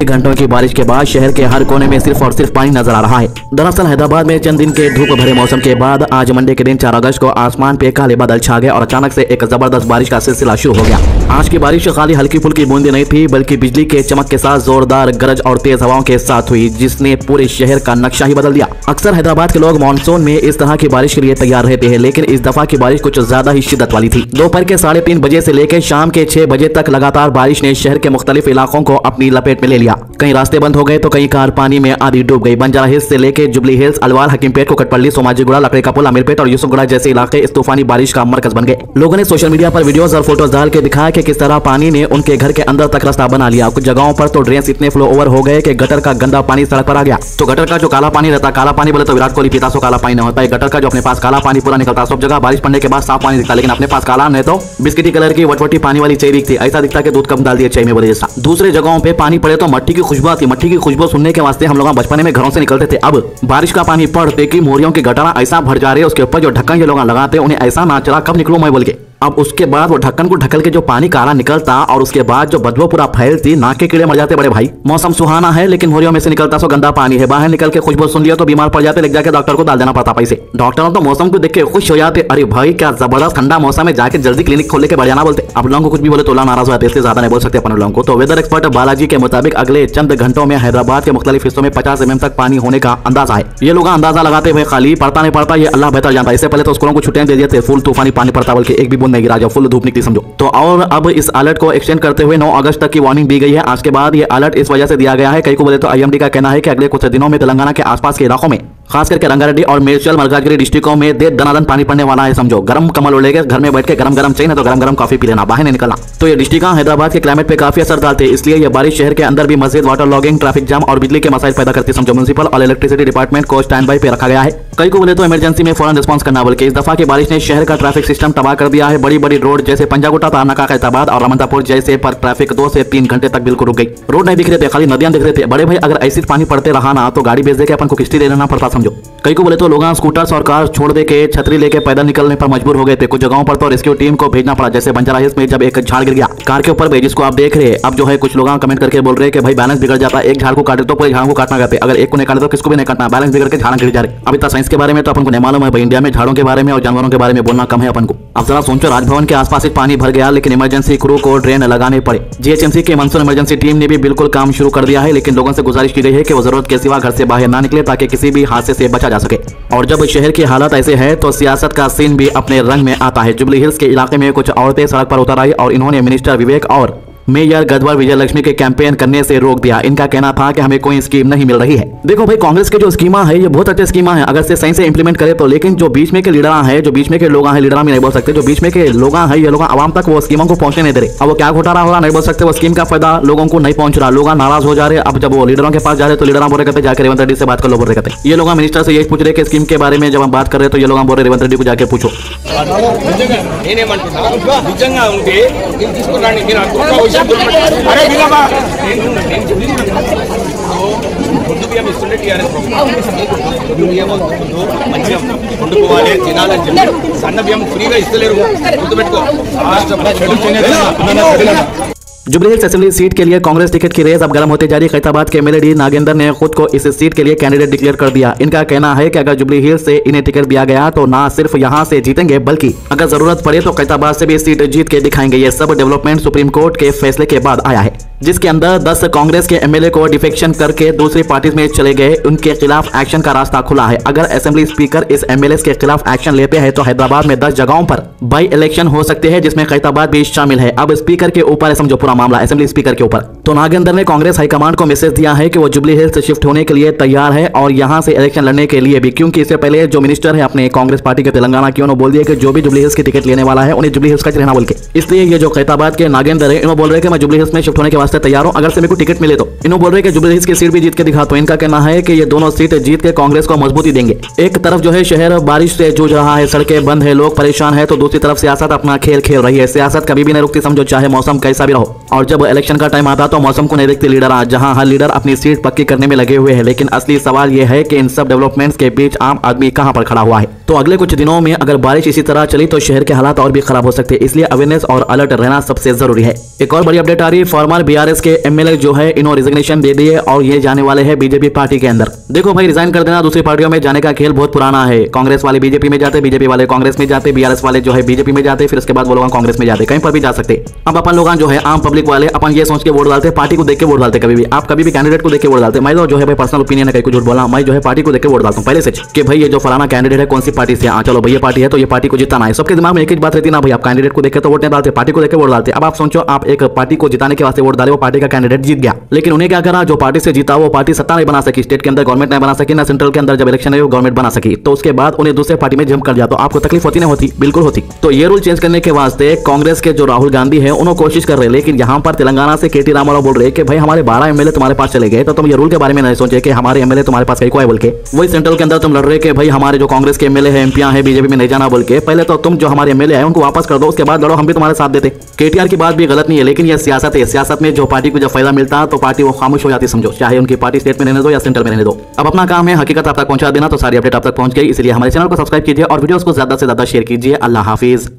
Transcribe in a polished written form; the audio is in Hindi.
घंटों की बारिश के बाद शहर के हर कोने में सिर्फ और सिर्फ पानी नजर आ रहा है। दरअसल हैदराबाद में चंद दिन के धूप भरे मौसम के बाद आज मंडे के दिन 4 अगस्त को आसमान पे काले बादल छा गए और अचानक से एक जबरदस्त बारिश का सिलसिला शुरू हो गया। आज की बारिश खाली हल्की फुल्की बूंदे नहीं थी, बल्कि बिजली के चमक के साथ जोरदार गरज और तेज हवाओं के साथ हुई, जिसने पूरे शहर का नक्शा ही बदल दिया। अक्सर हैदराबाद के लोग मानसून में इस तरह की बारिश के लिए तैयार रहते हैं, लेकिन इस दफा की बारिश कुछ ज्यादा ही शिद्दत वाली थी। दोपहर के 3:30 बजे से लेकर शाम के 6 बजे तक लगातार बारिश ने शहर के मुख्तलिफ इलाकों को अपनी लपेट में ले लिया। कई रास्ते बंद हो गए तो कई कार पानी में आधी डूब गई। बंजारा हिल्स से लेकर जुबली हिल्स, अलवार, हकीमपेट, कोकटपल्ली, सोमाजीगुड़ा, लकड़ी का पुल, अमीरपेट और यूसुफगुड़ा जैसे इलाके इस तूफानी बारिश का मरकज बन गए। लोगों ने सोशल मीडिया पर वीडियोस और फोटोज डाल के दिखाया कि किस तरह पानी ने उनके घर के अंदर तक रास्ता बना लिया। कुछ जगहों पर तो ड्रेन्स इतने फ्लो ओवर हो गए कि गटर का गंदा पानी सड़क पर आ गया। तो गटर का जो काला पानी रहता, काला पानी बोले तो विराट कोहली पीता, सो काला पानी न होता है। गटर का जो अपने पास काला पानी पूरा निकलता, सब जगह बारिश पड़ने के बाद साफ पानी दिखता, लेकिन अपने पास काला नहीं तो बिस्किटी कलर की वटवटी पानी वाली चाय दिखती। ऐसा दिखता कि दूध कम डाल दिया चाय में बोले जैसा। दूसरे जगहों पे पानी पड़े तो मट्टी की खुशबू आती। मट्टी की खुशबू सुनने के वास्ते हम लोग बचपन में घरों से निकलते थे। अब बारिश का पानी पड़ते कि मोरियों की गटारा ऐसा भर जा रहे, उसके ऊपर जो ढक्कन ये लोग लगाते उन्हें ऐसा ना चला कब निकलूं मैं बोल के। अब उसके बाद वो ढक्कन को ढकल के जो पानी काला निकलता और उसके बाद जो बदबू पूरा फैलती, नाक के कीड़े मर जाते बड़े भाई। मौसम सुहाना है लेकिन मोरियों में से निकलता सो गंदा पानी है। बाहर निकल के खुशबू सुन लिया तो बीमार पड़ जाते, लेके जाके डॉक्टर को डाल देना पड़ता पैसे। डॉक्टर तो मौसम को देख के खुश हो जाते, अरे भाई क्या जबरदस्त ठंडा मौसम है, जाके जल्दी क्लिनिक खोल के बढ़ जाना बोलते। अब लोगों को कुछ भी बोले तो नाराज होते, इससे ज्यादा नहीं बोल सकते अपन लोगों को। तो वेदर एक्सपर्ट बालाजी के मुताबिक अगले चंद घंटों में हैदराबाद के मुख्तलिफ हिस्सों में 50 mm तक पानी होने का अंदाजा है। ये लोग अंदाजा लगाते हुए खाली पड़ता नहीं पड़ता ये अल्लाह बेहतर जानता है। इससे पहले तो स्कूलों को छुट्टियां दे दिए थे, फुल तूफानी पानी पड़ता बोल के एक भी बूंद नहीं गिरा, जब फुल धूप निकली समझो। तो और अब इस अलर्ट को एक्सटेंड करते हुए 9 अगस्त तक की वार्निंग दी गई है। आज के बाद ये अलर्ट इस वजह से दिया गया है, कई को बोले तो IMD का कहना है कि अगले कुछ दिनों में तेलंगाना के आसपास के इलाकों में, खास करके रंगारेड्डी और मेडचल मलकाजगिरी डिस्ट्रिक्टों में दनादन पानी पड़ने वाला है समझो। गरम कमल उड़ेगा, घर में बैठ के गरम गरम चाहिए ना तो गरम गरम कॉफी पी लेना, बाहर नहीं निकलना। तो ये डिस्ट्रिक्ट हैदराबाद के क्लाइमेट पे काफी असर डालते हैं, इसलिए ये बारिश शहर के अंदर भी मस्जिद, वाटर लॉगिंग, ट्रैफिक जाम और बिजली के मसाइल पैदा करती समझो। म्युनिसिपल और इलेक्ट्रिसिटी डिपार्टमेंट को स्टैंड बाई पे रखा गया है। कई को बोले तो इमरजेंसी में फौरन रिस्पॉन्स करना, बल्कि इस दफा की बारिश ने शहर का ट्रैफिक सिस्टम तबाह कर दिया है। बड़ी बड़ी रोड जैसे पंजागुट्टा, तारनाका, कैताबाद और रमनतापुर जैसे पर ट्रैफिक 2 से 3 घंटे तक बिल्कुल रुक गई। रोड नहीं दिख रहे थे, खाली नदियां दिख रहे थे। बड़े भाई अगर ऐसी पानी पड़ते रहा ना तो गाड़ी बेच दे के अपन को किश्ती दे देना पड़ता समझो। कई को बोले तो लोग स्कूटर्स और कार छोड़ दे के छतरी लेके पैदल निकलने पर मजबूर हो गए थे। कुछ जगहों पर तो रेस्क्यू टीम को भेजना पड़ा, जैसे बंजारा हिल्स में जब एक झाड़ गिर गया कार के ऊपर, जिसको आप देख रहे हैं। अब जो है कुछ लोग कमेंट करके बोल रहे हैं कि भाई बैलेंस बिगड़ जाता है, एक झाड़ को काटे तो पूरे झाड़ को काटना कहते, अगर एक को नहीं काटे तो किसको भी नहीं काटना, बैलेंस बिगड़ के झाड़ गिर जा रहे। अब इतना साइंस के बारे में तो अपन को नहीं मालूम है भाई, इंडिया में झाड़ों के बारे में और जानवरों के बारे में बोलना कम है अपन को। अब जरा सोचो, राजभवन के आसपास पानी भर गया लेकिन इमरजेंसी क्रू को ड्रेन लगाने पड़े। GHMC के मानसून इमरजेंसी टीम ने भी बिल्कुल काम शुरू कर दिया है, लेकिन लोगों से गुजारिश की गई है कि वो जरूरत के सिवा घर से बाहर ना निकले ताकि किसी भी हादसे से बचा जा सके। और जब शहर की हालत ऐसे है तो सियासत का सीन भी अपने रंग में आता है। जुबली हिल्स के इलाके में कुछ औरतें सड़क पर उतर आई और इन्होंने मिनिस्टर विवेक और मेयर गदवर विजयलक्ष्मी के कैंपेन करने से रोक दिया। इनका कहना था कि हमें कोई स्कीम नहीं मिल रही है। देखो भाई, कांग्रेस के जो स्कीमा है ये बहुत अच्छी स्कीमा है अगर से सही से इंप्लीमेंट करे तो, लेकिन जो बीच में के लीडर है, जो बीच में के लोग हैं, लीडर भी नहीं बोल सकते, जो बीच में के लोग हैं ये लोग आवाम तक वो स्कीमों को पहुंचने नहीं दे रहे। अब वो क्या घोटाला हो रहा नहीं बोल सकते, वो स्कीम का फायदा लोगों को नहीं पहुंच रहा, लोग नाराज हो जा रहे। अब जब वो लीडरों के पास जा रहे तो लीडर बोल रहे कहते जाकर रेवंत रेड्डी से बात कर लो, बोल रहे कहते। ये लोग मिनिस्टर से यही पूछ रहे कि स्कीम के बारे में जब हम बात कर रहे तो ये लोग बोल रहे रेवंत रेड्डी को जाके पूछो। ముందు బియ్యం ఇస్తుండే టీఆర్ఎస్ ముందు బియ్యం మంచిగా వండుకోవాలి తినాలని చెప్పి సన్న బియ్యం ఫ్రీగా ఇస్తలేరు, గుర్తుపెట్టుకో। जुबली हिल्स असेंबली सीट के लिए कांग्रेस टिकट की रेस अब गर्म होते जा रही। खैताबाद के एमएलए नागेंद्र ने खुद को इस सीट के लिए कैंडिडेट डिक्लेयर कर दिया। इनका कहना है कि अगर जुबली हिल्स से इन्हें टिकट दिया गया तो ना सिर्फ यहां से जीतेंगे बल्कि अगर जरूरत पड़े तो खैताबाद से भी सीट जीत के दिखाएंगे। ये सब डेवलपमेंट सुप्रीम कोर्ट के फैसले के बाद आया है, जिसके अंदर 10 कांग्रेस के एमएलए को डिफेक्शन करके दूसरी पार्टी में चले गए। उनके खिलाफ एक्शन का रास्ता खुला है। अगर असेंबली स्पीकर इस एमएलए के खिलाफ एक्शन लेते हैं तो हैदराबाद में 10 जगहों पर बाई इलेक्शन हो सकते हैं, जिसमें खैताबाद भी शामिल है। अब स्पीकर के ऊपर समझो पूरा मामला, असेंबली स्पीकर के ऊपर। तो नागेंद्र ने कांग्रेस हाईकमांड को मैसेज दिया है कि वो जुबली हिल्स शिफ्ट होने के लिए तैयार है और यहां से इलेक्शन लड़ने के लिए भी, क्योंकि इससे पहले जो मिनिस्टर है अपने कांग्रेस पार्टी के तेलंगाना की, उन्होंने बोल दिया कि जो भी जुबली हिल्स की टिकट लेने वाला है उन्हें जुबली हिल्स का रहना बोल के। इसलिए ये जो खैताबाद के नागेंद्र है इन्होंने बोल रहे कि मैं जुबली हिल्स में शिफ्ट होने के वास्ते तैयार हूं, अगर से मेरे को टिकट मिले तो। इन्होंने बोल रहे कि जुबली हिल्स की सीट भी जीत के दिखा। तो इनका कहना है कि ये दोनों सीट जीत के कांग्रेस को मजबूती देंगे। एक तरफ जो है शहर बारिश से जूझ रहा है, सड़कें बंद है, लोग परेशान है, तो दूसरी तरफ सियासत अपना खेल खेल रही है। सियासत कभी भी नहीं रुकती समझो, चाहे मौसम कैसा भी रहो। और जब इलेक्शन का टाइम आता तो मौसम को नहीं देखते लीडर, जहां हर लीडर अपनी सीट पक्की करने में लगे हुए हैं। लेकिन असली सवाल यह है कि इन सब डेवलपमेंट्स के बीच आम आदमी कहां पर खड़ा हुआ है। तो अगले कुछ दिनों में अगर बारिश इसी तरह चली तो शहर के हालात और भी खराब हो सकते हैं, इसलिए अवेयरनेस और अलर्ट रहना सबसे जरूरी है। एक और बड़ी अपडेट आ रही है, फॉर्मर बीआरएस के एमएलए जो है इन्होंने रिजिग्नेशन दे दिए और ये जाने वाले हैं बीजेपी पार्टी के अंदर। देखो भाई, रिजाइन कर देना, दूसरी पार्टियों में जाने का खेल बहुत पुराना है। कांग्रेस वाले बीजेपी में जाते, बीजेपी वाले कांग्रेस में जाते, बीआरएस वाले जो है बीजेपी में जाते, फिर उसके बाद वो लोग कांग्रेस में जाते, कहीं पर भी जा सकते। अब अपन लोग जो है आम पब्लिक वाले अपन ये सोच के वोट डालते, पार्टी को देख के वोट डालते। कभी भी आप कभी भी कैंडिडेट को देख के वोट डालते। मैं जो है भाई पर्सनल ओपिनियन है, कहीं को झूठ बोला, मैं जो है पार्टी को देख के वोट डालता हूँ पहले से कि भाई ये जो फलाना कैंडिडेट है कौन सी पार्टी से, चलो भाई ये पार्टी है तो ये पार्टी को जिताना है। सबके दिमाग में एक ही बात रहती ना भाई, आप कैंडिडेट को देख के तो वोट नहीं डालते, पार्टी को देख के वोट डालते। अब आप सोचो, आप एक पार्टी को जिताने के वास्ते वोट डाले, वो पार्टी का कैंडिडेट जीत गया, लेकिन उन्हें क्या करा, जो पार्टी से जीता वो पार्टी सत्ता नहीं बना सकी, स्टेट के अंदर गवर्नमेंट नहीं बना सकी, ना सेंट्रल के अंदर जब इलेक्शन है वो गवर्नमेंट बना सकी। तो उसके बाद उन्हें दूसरे पार्टी में जंप कर दिया। तो आपको तकलीफ होती नहीं होती? बिल्कुल होती। तो ये रूल चेंज करने के वास्ते कांग्रेस के जो राहुल गांधी है उन्होंने कोशिश कर रहे, लेकिन यहाँ पर तेलंगाना से केटी रामाराव बोल रहे कि भाई हमारे 12 एमएलए तुम्हारे पास चले गए, तो तुम ये रूल के बारे में नहीं सोचे कि हमारे एमएलए तुम्हारे पास कहीं को है बोल के। वही सेंट्रल के अंदर तुम लड़ रहे कि भाई हमारे जो कांग्रेस के एमएलए है, एमपीआं है, बीजेपी में नहीं जाना बोल के। पहले तो तुम जो हमारे एमएलए है उनको वापस कर दो, उसके बाद लड़ो, हम भी तुम्हारे साथ देते। केटीआर की बात भी गलत नहीं है, लेकिन यह सियासत है। सियासत में जो पार्टी को जब फायदा मिलता है तो पार्टी वो खामोश हो जाती, समझो, चाहे उनकी पार्टी स्टेट में रहने दो या सेंट्रल में रहने दो। अब अपना काम है हकीकत आप तक पहुंचा देना, तो सारी अपडेट आप तक पहुंच गई। इसलिए हमारे चैनल को सब्सक्राइब कीजिए और वीडियोस को ज्यादा से ज्यादा शेयर कीजिए। अल्लाह हाफिज।